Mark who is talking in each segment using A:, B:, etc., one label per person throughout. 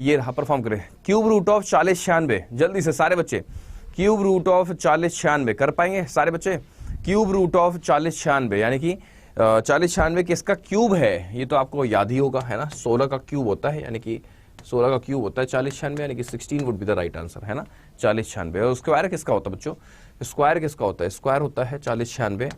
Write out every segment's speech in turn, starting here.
A: ये रहा, परफॉर्म करें। क्यूब रूट ऑफ 4096, जल्दी से सारे बच्चे, क्यूब रूट ऑफ 4096 कर पाएंगे सारे बच्चे? क्यूब रूट ऑफ 4096 यानी कि 4096 किसका क्यूब है, ये तो आपको याद ही होगा, है ना? 16 का क्यूब होता है, यानी कि 16 का क्यूब होता है 4096, यानी कि 16 would be the right answer, है ना? 4096। और स्क्वायर किसका होता है बच्चों? स्क्वायर किसका होता है? स्क्वायर होता है 4096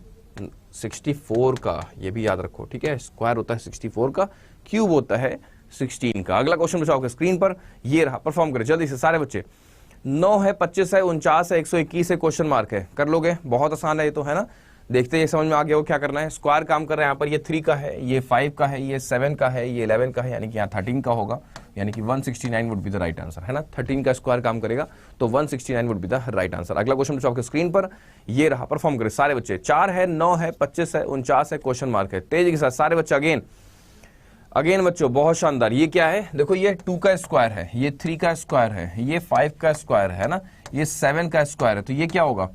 A: 64 का, ये भी याद रखो, ठीक है? स्क्वायर होता है 64 का, क्यूब होता है 16 का। अगला क्वेश्चन बचाओगे स्क्रीन पर, ये रहा, परफॉर्म करें जल्दी से सारे बच्चे। 9 है, 25 है, 49 है, 121 है, क्वेश्चन मार्क है, कर लोगे? बहुत आसान है ये तो, है ना? देखते हैं समझ में आ गया हो क्या करना है। स्क्वायर काम कर रहे हैं यहाँ पर, ये 3 का है, ये 5 का है, ये 7 का है, ये 11 का है, यानी कि यहाँ 13 का होगा, यानी कि 169 would be the right answer, है ना? 13 का स्क्वायर काम करेगा तो 169 would be the right answer. अगला क्वेश्चन बच्चों आपके स्क्रीन पर, ये रहा, परफॉर्म करें सारे बच्चे। 4 है, 9 है, 25 है, 49 है, क्वेश्चन मार्क है, तेजी के साथ सारे बच्चे। अगेन बच्चों बहुत शानदार। ये क्या है? देखो ये 2 का स्क्वायर है, ये 3 का स्क्वायर है, ये 5 का स्क्वायर है ना, ये 7 का स्क्वायर है, तो ये क्या होगा?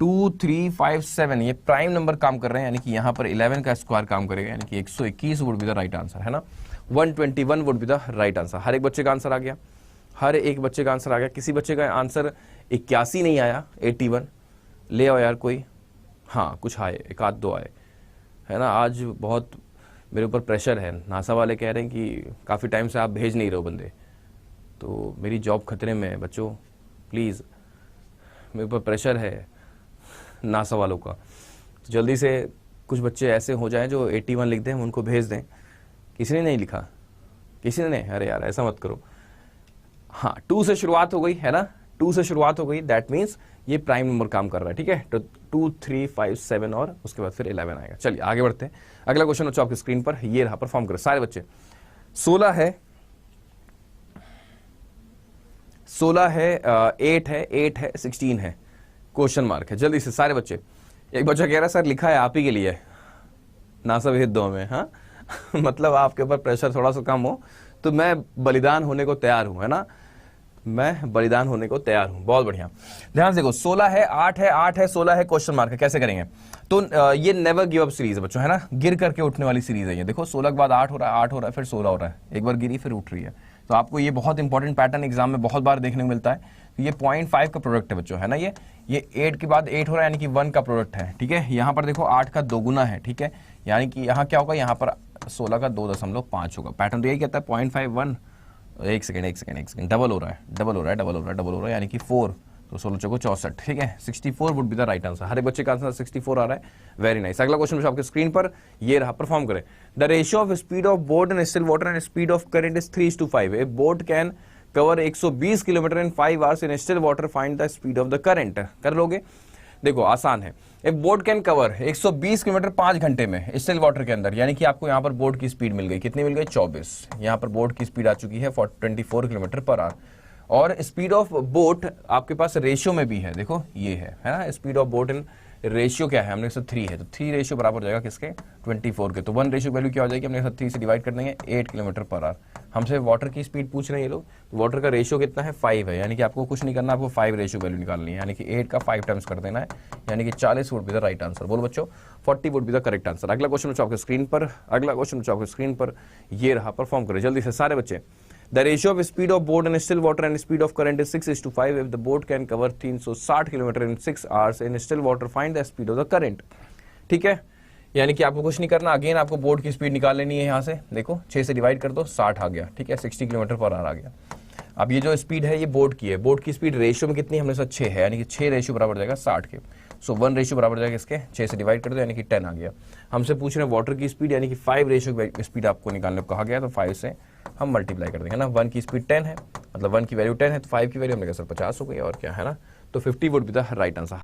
A: 2 3 5 7, ये प्राइम नंबर काम कर रहे हैं, यानी कि यहाँ पर 11 का स्क्वायर काम करेगा, यानी कि 121 would be the right answer, है ना? 121 would be the right answer. हर एक बच्चे का आंसर आ गया, हर एक बच्चे का आंसर आ गया। किसी बच्चे का आंसर 81 नहीं आया, 81 ले आओ यार कोई। हाँ कुछ आए, एक आध दो आए, है ना? आज बहुत मेरे ऊपर प्रेशर है, नासा वाले कह रहे हैं कि काफ़ी टाइम से आप भेज नहीं रहे हो बंदे, तो मेरी जॉब खतरे में है बच्चों, प्लीज़ मेरे ऊपर प्रेशर है नासा वालों का। तो जल्दी से कुछ बच्चे ऐसे हो जाएं जो 81 लिख दें, उनको भेज दें। किसी ने नहीं लिखा? किसी ने नहीं? अरे यार ऐसा मत करो। हाँ 2 से शुरुआत हो गई, है ना? 2 से शुरुआत हो गई, दैट मीन्स ये प्राइम नंबर काम कर रहा है, ठीक है? तो 2 3 5 7 और उसके बाद फिर 11 आएगा। चलिए आगे बढ़ते हैं। अगला क्वेश्चन बच्चों आपकी स्क्रीन पर, ये रहा, परफॉर्म करो सारे बच्चे। 16 है, 8 है, 8 है, 16 है, क्वेश्चन मार्क है, जल्दी से सारे बच्चे। एक बच्चा कह रहा है सर लिखा है आप ही के लिए, नासा भेज दो हमें। हाँ मतलब आपके ऊपर प्रेशर थोड़ा सा कम हो तो मैं बलिदान होने को तैयार हूं, है ना? मैं बलिदान होने को तैयार हूं। बहुत बढ़िया, ध्यान से देखो। 16 है, 8 है, 8 है, 16 है, क्वेश्चन मार्क है, कैसे करेंगे? तो ये नेवर गिव अप सीरीज है बच्चों, है ना? गिर करके उठने वाली सीरीज है ये। देखो 16 के बाद 8 हो रहा है, 8 हो रहा है, फिर 16 हो रहा है, एक बार गिरी फिर उठ रही है। तो आपको ये बहुत इंपॉर्टेंट पैटर्न एग्जाम में बहुत बार देखने को मिलता है। तो ये 0.5 का प्रोडक्ट है बच्चों, है ना? ये 8 के बाद 8 हो रहा है, यानी कि 1 का प्रोडक्ट है, ठीक है? यहाँ पर देखो 8 का 2 गुना है, ठीक है? यानी कि यहाँ क्या होगा? यहाँ पर 16 का 2.5 होगा। पैटर्न तो यही कहता है 0.5 1, एक सेकंड, डबल हो रहा है, यानी कि 4, तो 16 चौको 64, ठीक है? 64 would be the right answer. हर एक बच्चे का आंसर 64 आ रहा है, वेरी नाइस। अगला क्वेश्चन आपके स्क्रीन पर, ये रहा, परफॉर्म करें। The ratio of speed of boat in still water and speed of current is 3:5। A boat can cover 120 kilometre in 5 hours in still water, find the speed of the current. कर लोगे? देखो आसान है। एक boat can cover 120 kilometre 5 घंटे में still water के अंदर, यानी कि आपको यहाँ पर बोट की स्पीड मिल गई, कितनी मिल गई? 24। यहाँ पर बोट की स्पीड आ चुकी है 24 किलोमीटर पर आवर। और स्पीड ऑफ बोट आपके पास रेशियो में भी है, देखो ये है ना? Speed of boat in ratio क्या है? हमने 3 है, तो 3 रेशियो बराबर हो जाएगा किसके? 24 के। तो 1 रेशियो वैल्यू क्या हो जाएगी? हमने 3 से डिवाइड कर देंगे, 8 किलोमीटर पर आवर। हमसे वाटर की स्पीड पूछ रहे हैं ये लोग, तो वाटर का रेशियो कितना है? 5 है, यानी कि आपको कुछ नहीं करना, आपको 5 रेशियो वैल्यू निकालनी है, यानी कि 8 का 5 टाइम्स कर देना है, यानी कि 40 would be the right answer. बोलो बच्चों, 40 would be the correct answer. अगला क्वेश्चन बच्चों आपके स्क्रीन पर, ये रहा, परफॉर्म करें जल्दी से सारे बच्चे। The ratio of speed of boat in still water and speed of current is 6:5. If the boat can cover 360 km in 6 hours in still water, find the speed of the current. ठीक है? यानी कि आपको कुछ नहीं करना, again आपको boat की स्पीड निकाल लेनी है। यहाँ से देखो 6 से डिवाइड कर दो, 60 आ गया, ठीक है? 60 किलोमीटर पर आवर आ गया। अब ये जो स्पीड है ये बोट की है, बोट की स्पीड रेशियो में कितनी? हमने साथ 6 है, यानी कि 6 रेशियो बराबर हो जाएगा 60 के। सो 1 रेशियो बराबर हो जाएगा इसके, 6 से डिवाइड कर दो, यानी कि 10 आ गया। हमसे पूछ रहे हैं वाटर की स्पीड, यानी कि 5 रेशियो स्पीड आपको निकालने को कहा गया, तो 5 से हम मल्टीप्लाई कर देंगे ना। 1 की स्पीड 10 है, मतलब 1 की वैल्यू 10 है, तो 5 की वैल्यू हमने कहा सर 50 हो गई, और क्या है ना? तो 50 would be the right answer.